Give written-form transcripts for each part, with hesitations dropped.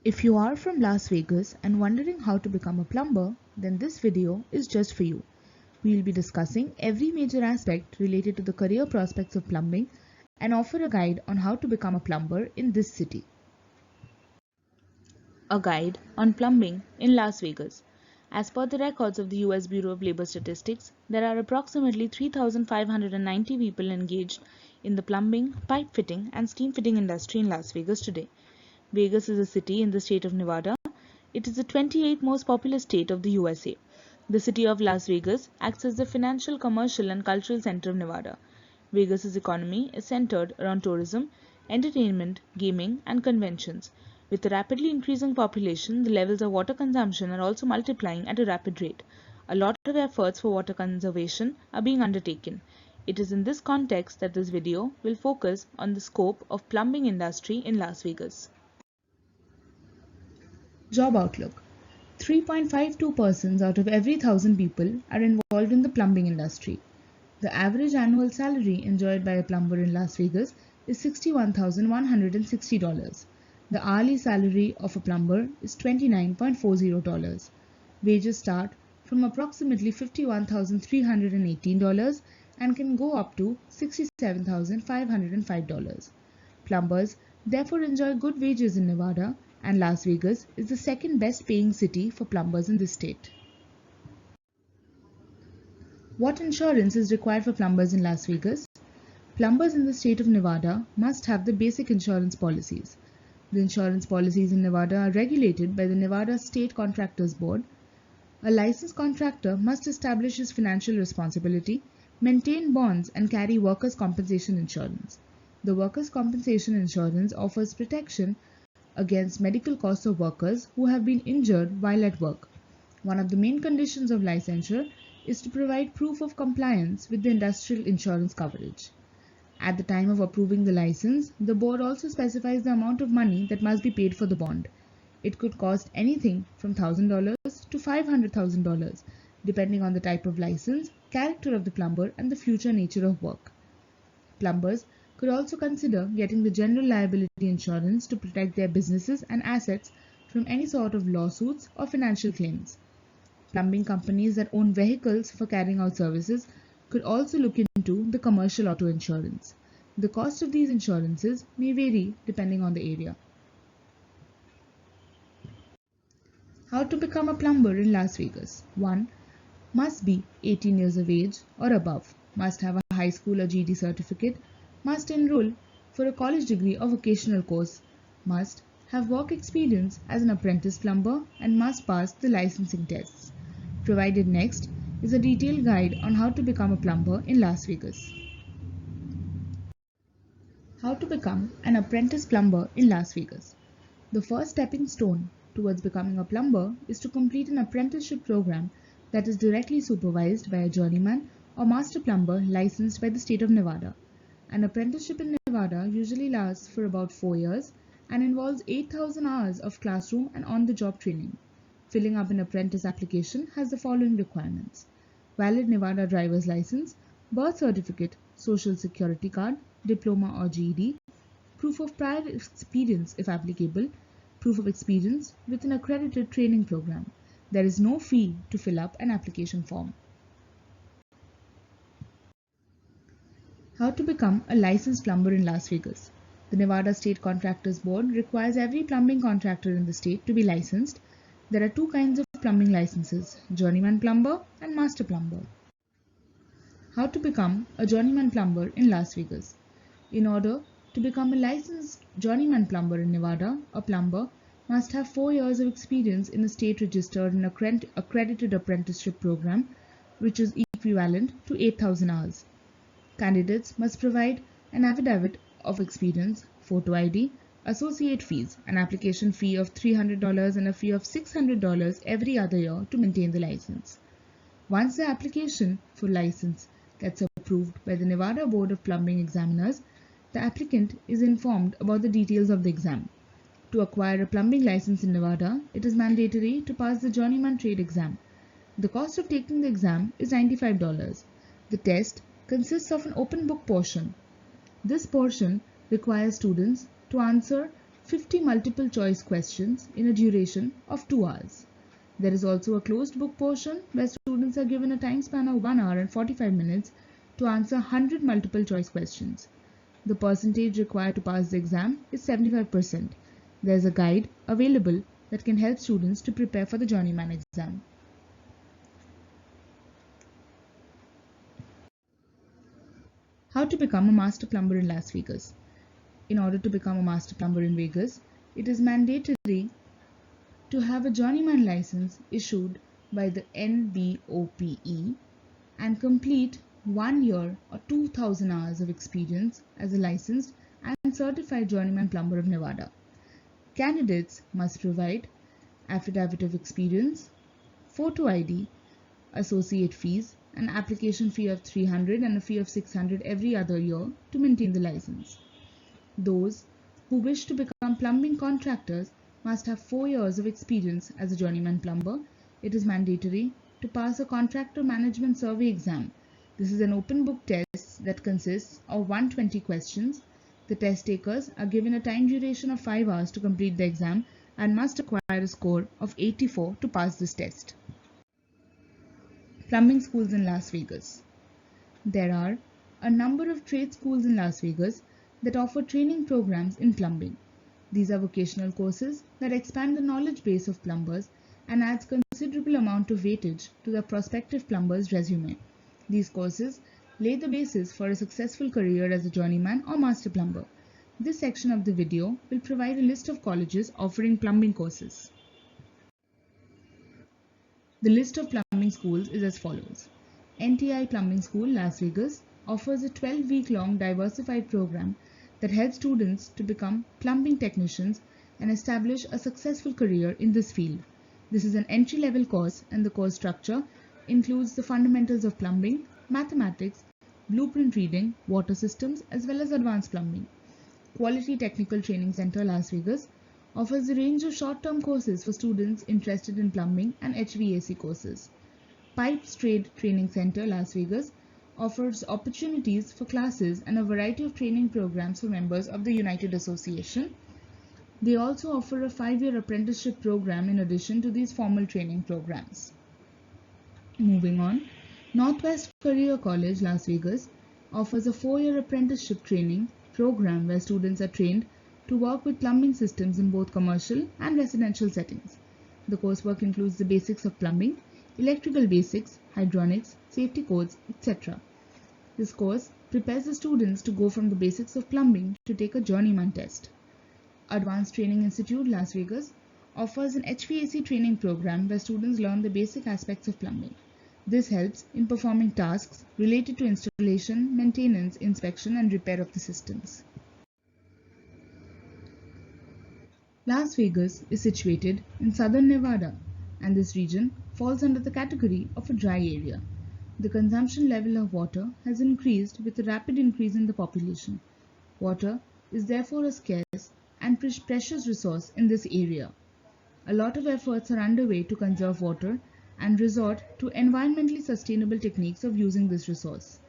If you are from Las Vegas and wondering how to become a plumber, then this video is just for you. We will be discussing every major aspect related to the career prospects of plumbing and offer a guide on how to become a plumber in this city. A guide on plumbing in Las Vegas. As per the records of the US Bureau of Labor Statistics, there are approximately 3,590 people engaged in the plumbing, pipe fitting, and steam fitting industry in Las Vegas today. Vegas is a city in the state of Nevada. It is the 28th most populous state of the USA. The city of Las Vegas acts as the financial, commercial, and cultural center of Nevada. Vegas's economy is centered around tourism, entertainment, gaming, and conventions. With a rapidly increasing population, the levels of water consumption are also multiplying at a rapid rate. A lot of efforts for water conservation are being undertaken. It is in this context that this video will focus on the scope of plumbing industry in Las Vegas. Job outlook. 3.52 persons out of every 1,000 people are involved in the plumbing industry. The average annual salary enjoyed by a plumber in Las Vegas is $61,160. The hourly salary of a plumber is $29.40. Wages start from approximately $51,318 and can go up to $67,505. Plumbers therefore enjoy good wages in Nevada, and Las Vegas is the second best paying city for plumbers in this state. What insurance is required for plumbers in Las Vegas? Plumbers in the state of Nevada must have the basic insurance policies. The insurance policies in Nevada are regulated by the Nevada State Contractors Board. A licensed contractor must establish his financial responsibility, maintain bonds, and carry workers' compensation insurance. The workers' compensation insurance offers protection against medical costs of workers who have been injured while at work. One of the main conditions of licensure is to provide proof of compliance with the industrial insurance coverage. At the time of approving the license, the board also specifies the amount of money that must be paid for the bond. It could cost anything from $1,000 to $500,000, depending on the type of license, character of the plumber, and the future nature of work. Plumbers could also consider getting the general liability insurance to protect their businesses and assets from any sort of lawsuits or financial claims. Plumbing companies that own vehicles for carrying out services could also look into the commercial auto insurance. The cost of these insurances may vary depending on the area. How to become a plumber in Las Vegas? 1. Must be 18 years of age or above. Must have a high school or GED certificate. Must enroll for a college degree or vocational course. Must have work experience as an apprentice plumber and must pass the licensing tests. Provided next is a detailed guide on how to become a plumber in Las Vegas. How to become an apprentice plumber in Las Vegas. The first stepping stone towards becoming a plumber is to complete an apprenticeship program that is directly supervised by a journeyman or master plumber licensed by the state of Nevada. An apprenticeship in Nevada usually lasts for about 4 years and involves 8,000 hours of classroom and on-the-job training. Filling up an apprentice application has the following requirements: valid Nevada driver's license, birth certificate, social security card, diploma or GED, proof of prior experience if applicable, proof of experience with an accredited training program. There is no fee to fill up an application form. How to become a licensed plumber in Las Vegas. The Nevada State Contractors Board requires every plumbing contractor in the state to be licensed. There are two kinds of plumbing licenses: journeyman plumber and master plumber. How to become a journeyman plumber in Las Vegas. In order to become a licensed journeyman plumber in Nevada, a plumber must have 4 years of experience in a state-registered and accredited apprenticeship program, which is equivalent to 8,000 hours. Candidates must provide an affidavit of experience, photo ID, associate fees, an application fee of $300 and a fee of $600 every other year to maintain the license. Once the application for license gets approved by the Nevada Board of Plumbing Examiners, the applicant is informed about the details of the exam. To acquire a plumbing license in Nevada, it is mandatory to pass the journeyman trade exam. The cost of taking the exam is $95. The test consists of an open book portion. This portion requires students to answer 50 multiple choice questions in a duration of 2 hours. There is also a closed book portion where students are given a time span of 1 hour and 45 minutes to answer 100 multiple choice questions. The percentage required to pass the exam is 75%. There is a guide available that can help students to prepare for the journeyman exam. How to become a master plumber in Las Vegas. In order to become a master plumber in Vegas, it is mandatory to have a journeyman license issued by the NBOPE and complete 1 year or 2,000 hours of experience as a licensed and certified journeyman plumber of Nevada. Candidates must provide affidavit of experience, photo ID, associate fees, an application fee of $300 and a fee of $600 every other year to maintain the license. Those who wish to become plumbing contractors must have 4 years of experience as a journeyman plumber. It is mandatory to pass a contractor management survey exam. This is an open book test that consists of 120 questions. The test takers are given a time duration of 5 hours to complete the exam and must acquire a score of 84 to pass this test. Plumbing schools in Las Vegas. There are a number of trade schools in Las Vegas that offer training programs in plumbing. These are vocational courses that expand the knowledge base of plumbers and adds considerable amount of weightage to the prospective plumber's resume. These courses lay the basis for a successful career as a journeyman or master plumber. This section of the video will provide a list of colleges offering plumbing courses. The list of plumbing schools is as follows. NTI Plumbing School, Las Vegas offers a 12-week-long diversified program that helps students to become plumbing technicians and establish a successful career in this field. This is an entry-level course and the course structure includes the fundamentals of plumbing, mathematics, blueprint reading, water systems, as well as advanced plumbing. Quality Technical Training Center, Las Vegas offers a range of short-term courses for students interested in plumbing and HVAC courses. Pipes Trade Training Center, Las Vegas offers opportunities for classes and a variety of training programs for members of the United Association. They also offer a 5-year apprenticeship program in addition to these formal training programs. Moving on, Northwest Career College, Las Vegas offers a 4-year apprenticeship training program where students are trained to work with plumbing systems in both commercial and residential settings. The coursework includes the basics of plumbing, electrical basics, hydronics, safety codes, etc. This course prepares the students to go from the basics of plumbing to take a journeyman test. Advanced Training Institute, Las Vegas offers an HVAC training program where students learn the basic aspects of plumbing. This helps in performing tasks related to installation, maintenance, inspection, and repair of the systems. Las Vegas is situated in southern Nevada, and this region falls under the category of a dry area. The consumption level of water has increased with a rapid increase in the population. Water is therefore a scarce and precious resource in this area. A lot of efforts are underway to conserve water and resort to environmentally sustainable techniques of using this resource.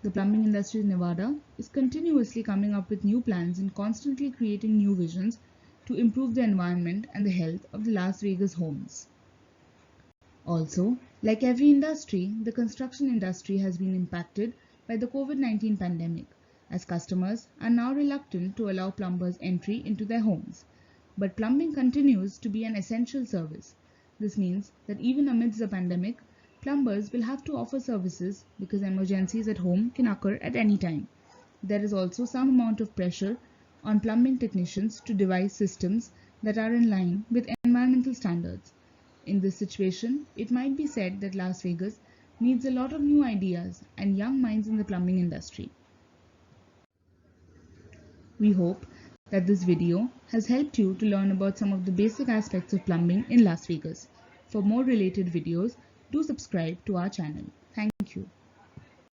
The plumbing industry in Nevada is continuously coming up with new plans and constantly creating new visions to improve the environment and the health of the Las Vegas homes. Also, like every industry, the construction industry has been impacted by the COVID-19 pandemic, as customers are now reluctant to allow plumbers entry into their homes. But plumbing continues to be an essential service. This means that even amidst the pandemic, plumbers will have to offer services because emergencies at home can occur at any time. There is also some amount of pressure on plumbing technicians to devise systems that are in line with environmental standards. In this situation, it might be said that Las Vegas needs a lot of new ideas and young minds in the plumbing industry. We hope that this video has helped you to learn about some of the basic aspects of plumbing in Las Vegas. For more related videos, do subscribe to our channel.